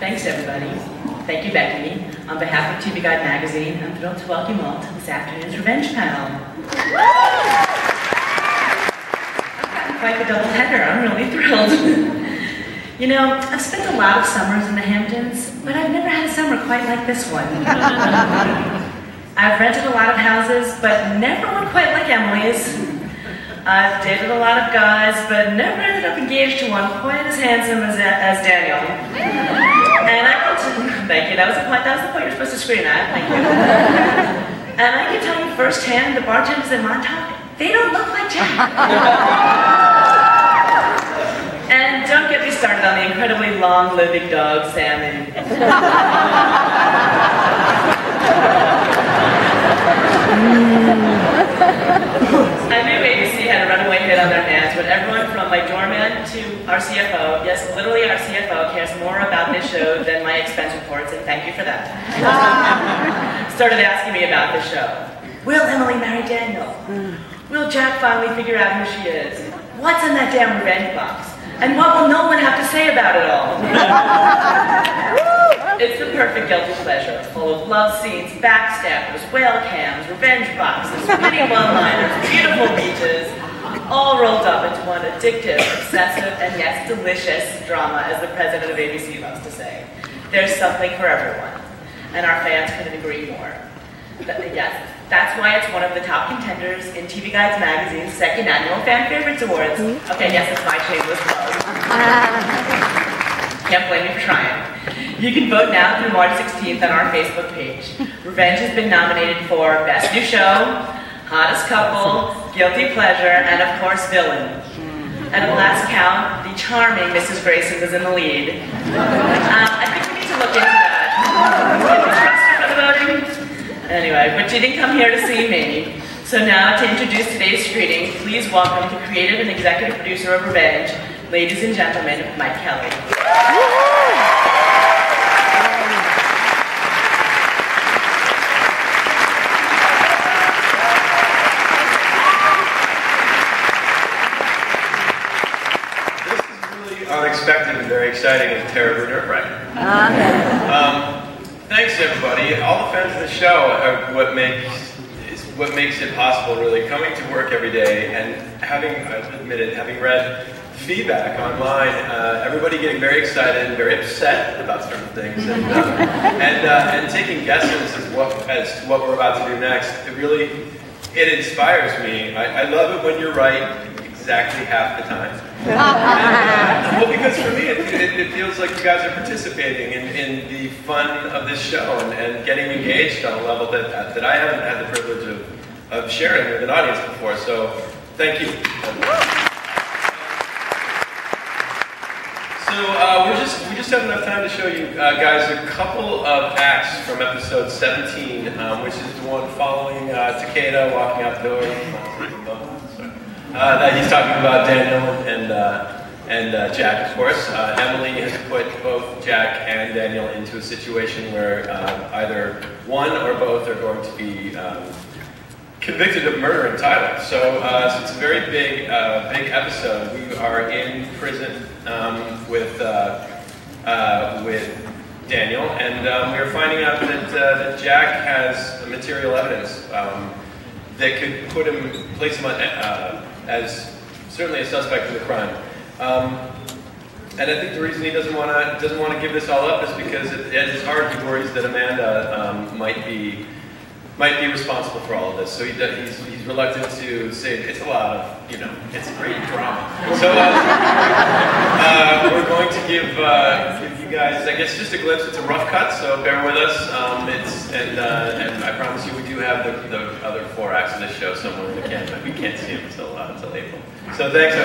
Thanks, everybody. Thank you, Becky. On behalf of TV Guide Magazine, I'm thrilled to welcome you all to this afternoon's Revenge panel. I've gotten quite the double header. I'm really thrilled. You know, I've spent a lot of summers in the Hamptons, but I've never had a summer quite like this one. I've rented a lot of houses, but never one quite like Emily's. I've dated a lot of guys, but never ended up engaged to one quite as handsome as Daniel. And I can thank you, that was the point you're supposed to scream at, thank you. And I can tell you firsthand, the bartenders in Montauk, they don't look like Jack. And don't get me started on the incredibly long-living dog, Sammy. I knew ABC had a runaway hit on their hands when everyone from my doorman to our CFO, yes, literally our CFO, cares more about this show than my expense reports, and thank you for that. Started asking me about this show. Will Emily marry Daniel? Will Jack finally figure out who she is? What's in that damn revenge box? And what will Nolan have to say about it all? It's the perfect guilty pleasure, full of love scenes, backstabbers, whale cams, revenge boxes, witty one-liners, beautiful beaches, all rolled up into one addictive, obsessive, and yes, delicious drama, as the president of ABC loves to say. There's something for everyone, and our fans couldn't agree more. Yes, that's why it's one of the top contenders in TV Guides Magazine's second annual Fan Favorites Awards. Okay, yes, it's my shameless plug. Can't blame me for trying. You can vote now through March 16th on our Facebook page. Revenge has been nominated for Best New Show, Hottest Couple, Guilty Pleasure, and of course, Villain. At the last count, the charming Mrs. Grayson was in the lead. I think we need to look into that. Did we trust her for the voting? Anyway, but you didn't come here to see me. So now, to introduce today's screening, please welcome the creative and executive producer of Revenge, ladies and gentlemen, Mike Kelly. Unexpected and very exciting and terribly nerve-wracking. Thanks everybody. All the fans of the show are what makes it possible, really. Coming to work every day and having read feedback online, everybody getting very excited and very upset about certain things, and taking guesses as to what we're about to do next. It inspires me. I love it when you're right exactly half the time. Well, because for me, it feels like you guys are participating in the fun of this show and getting engaged on a level that I haven't had the privilege of sharing with an audience before. So, thank you. So we just have enough time to show you guys a couple of acts from episode 17, which is the one following Takeda walking out the door. That he's talking about Daniel and Jack, of course. Emily has put both Jack and Daniel into a situation where either one or both are going to be convicted of murder in Tyler. So it's a very big episode. We are in prison with Daniel, and we are finding out that Jack has material evidence that could place him as certainly a suspect in the crime. And I think the reason he doesn't want to give this all up is because at his heart he worries that Amanda might be responsible for all of this. So he's reluctant to say it's a lot of, it's a great drama. So we're going to give you guys, I guess, just a glimpse. It's a rough cut, so bear with us. And I promise you, we do have the other 4 acts of this show somewhere in the can, but we can't see them until April. So thanks.